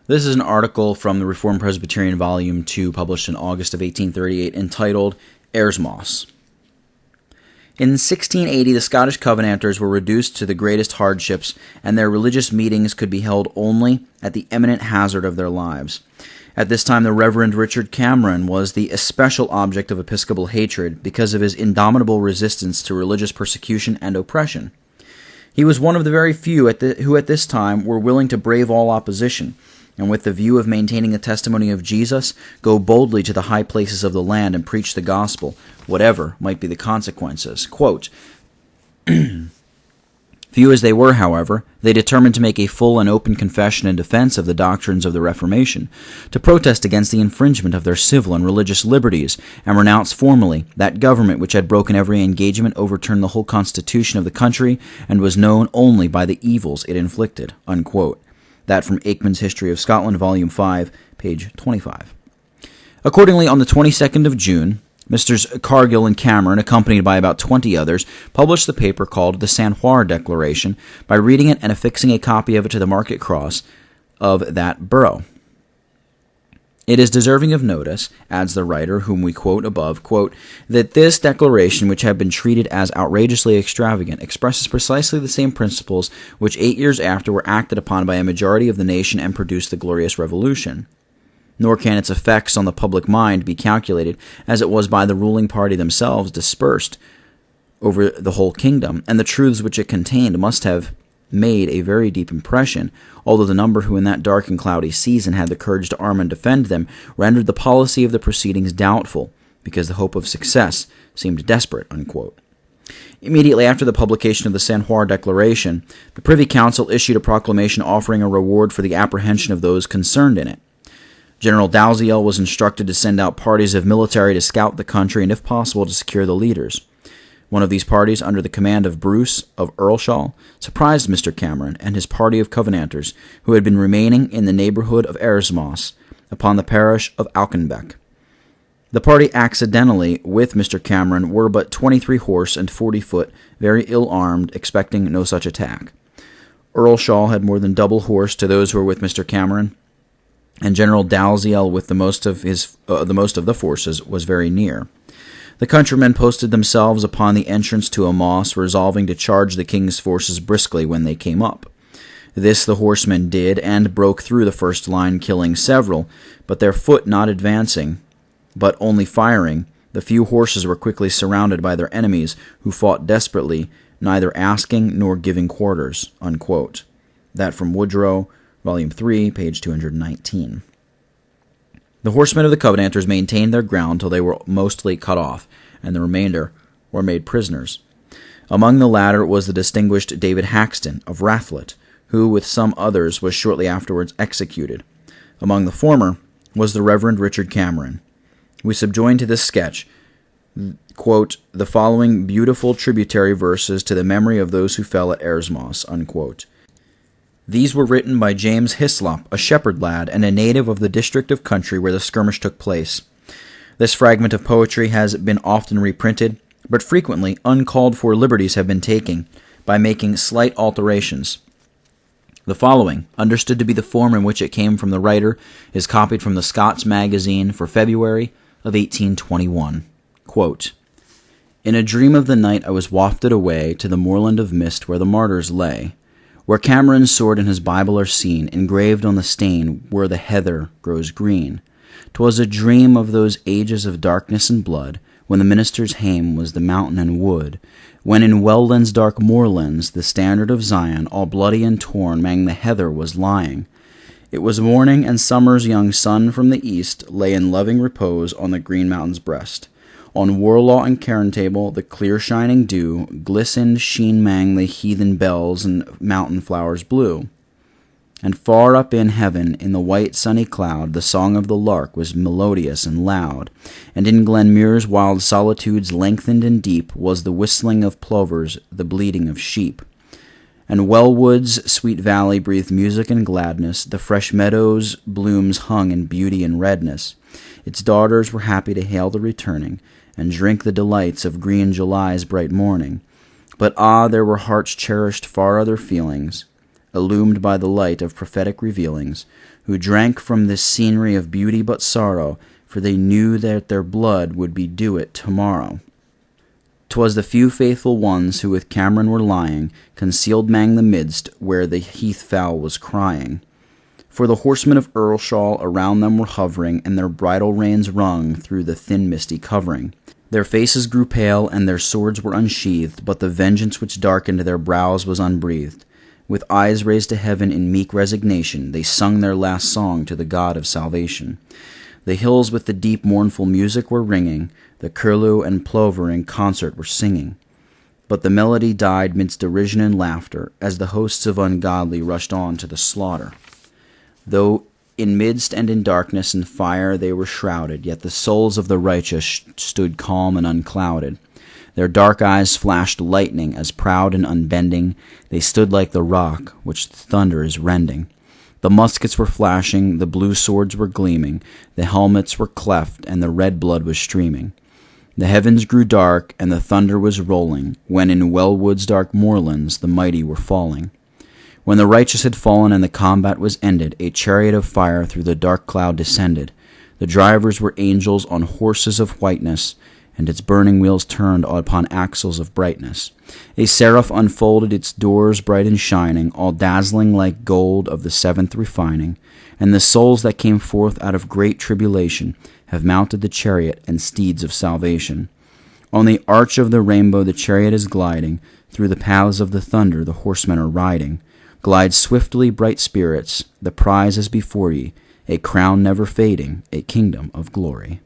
This is an article from the Reformed Presbyterian Volume 2, published in August of 1838, entitled Ersmoss. In 1680, the Scottish Covenanters were reduced to the greatest hardships, and their religious meetings could be held only at the imminent hazard of their lives. At this time, the Reverend Richard Cameron was the especial object of episcopal hatred because of his indomitable resistance to religious persecution and oppression. He was one of the very few who at this time were willing to brave all opposition, and with the view of maintaining the testimony of Jesus, go boldly to the high places of the land and preach the gospel, whatever might be the consequences. Quote, few as they were, however, they determined to make a full and open confession in defense of the doctrines of the Reformation, to protest against the infringement of their civil and religious liberties, and renounce formally that government which had broken every engagement, overturned the whole constitution of the country, and was known only by the evils it inflicted. Unquote. That from Aikman's History of Scotland, Volume 5, page 25. Accordingly, on the 22nd of June, Messrs. Cargill and Cameron, accompanied by about 20 others, published the paper called the San Juan Declaration by reading it and affixing a copy of it to the market cross of that borough. It is deserving of notice, adds the writer, whom we quote above, quote, that this declaration, which had been treated as outrageously extravagant, expresses precisely the same principles which 8 years after were acted upon by a majority of the nation and produced the glorious Revolution. Nor can its effects on the public mind be calculated, as it was by the ruling party themselves dispersed over the whole kingdom, and the truths which it contained must have made a very deep impression, although the number who in that dark and cloudy season had the courage to arm and defend them rendered the policy of the proceedings doubtful, because the hope of success seemed desperate. Unquote. Immediately after the publication of the San Juan Declaration, the Privy Council issued a proclamation offering a reward for the apprehension of those concerned in it. General Dalziel was instructed to send out parties of military to scout the country and, if possible, to secure the leaders. One of these parties, under the command of Bruce of Earlshall, surprised Mr. Cameron and his party of Covenanters, who had been remaining in the neighborhood of Ersmoss, upon the parish of Auchenbeck. The party accidentally, with Mr. Cameron, were but 23 horse and 40 foot, very ill-armed, expecting no such attack. Earlshall had more than double horse to those who were with Mr. Cameron, and General Dalziel, with the most of the forces, was very near. The countrymen posted themselves upon the entrance to a moss, resolving to charge the king's forces briskly when they came up. This the horsemen did, and broke through the first line, killing several, but their foot not advancing, but only firing. The few horses were quickly surrounded by their enemies, who fought desperately, neither asking nor giving quarters. Unquote. That from Woodrow, Volume 3, page 219. The horsemen of the Covenanters maintained their ground till they were mostly cut off, and the remainder were made prisoners. Among the latter was the distinguished David Haxton of Rathlet, who, with some others, was shortly afterwards executed. Among the former was the Reverend Richard Cameron. We subjoin to this sketch, quote, the following beautiful tributary verses to the memory of those who fell at Ersmoss, unquote. These were written by James Hislop, a shepherd lad and a native of the district of country where the skirmish took place. This fragment of poetry has been often reprinted, but frequently uncalled for liberties have been taken by making slight alterations. The following, understood to be the form in which it came from the writer, is copied from the Scots Magazine for February of 1821. Quote, in a dream of the night I was wafted away to the moorland of mist where the martyrs lay, where Cameron's sword and his Bible are seen, engraved on the stain where the heather grows green. 'Twas a dream of those ages of darkness and blood, when the minister's hame was the mountain and wood, when in Weldon's dark moorlands the standard of Zion, all bloody and torn, 'mang the heather was lying. It was morning, and summer's young sun from the east lay in loving repose on the green mountain's breast. On Warlaw and Carntable the clear shining dew glistened sheen 'mang the heathen bells and mountain flowers blue. And far up in heaven, in the white sunny cloud, the song of the lark was melodious and loud, and in Glenmuir's wild solitudes lengthened and deep was the whistling of plovers, the bleating of sheep. And Wellwood's sweet valley breathed music and gladness, the fresh meadows' blooms hung in beauty and redness. Its daughters were happy to hail the returning, and drink the delights of green July's bright morning. But there were hearts cherished far other feelings. illumined by the light of prophetic revealings, who drank from this scenery of beauty but sorrow, for they knew that their blood would be due it tomorrow. 'Twas the few faithful ones who with Cameron were lying, concealed 'mang the midst where the heath fowl was crying. For the horsemen of Earlshall around them were hovering, and their bridle reins rung through the thin misty covering. Their faces grew pale, and their swords were unsheathed, but the vengeance which darkened their brows was unbreathed. With eyes raised to heaven in meek resignation, they sung their last song to the God of salvation. The hills with the deep mournful music were ringing, the curlew and plover in concert were singing. But the melody died midst derision and laughter, as the hosts of ungodly rushed on to the slaughter. Though in midst and in darkness and fire they were shrouded, yet the souls of the righteous stood calm and unclouded. Their dark eyes flashed lightning, as proud and unbending they stood like the rock which the thunder is rending. The muskets were flashing, the blue swords were gleaming, the helmets were cleft, and the red blood was streaming. The heavens grew dark, and the thunder was rolling, when in Wellwood's dark moorlands the mighty were falling. When the righteous had fallen and the combat was ended, a chariot of fire through the dark cloud descended. The drivers were angels on horses of whiteness, and its burning wheels turned upon axles of brightness. A seraph unfolded its doors bright and shining, all dazzling like gold of the seventh refining. And the souls that came forth out of great tribulation have mounted the chariot and steeds of salvation. On the arch of the rainbow the chariot is gliding, through the paths of the thunder the horsemen are riding. Glide swiftly, bright spirits, the prize is before ye, a crown never fading, a kingdom of glory.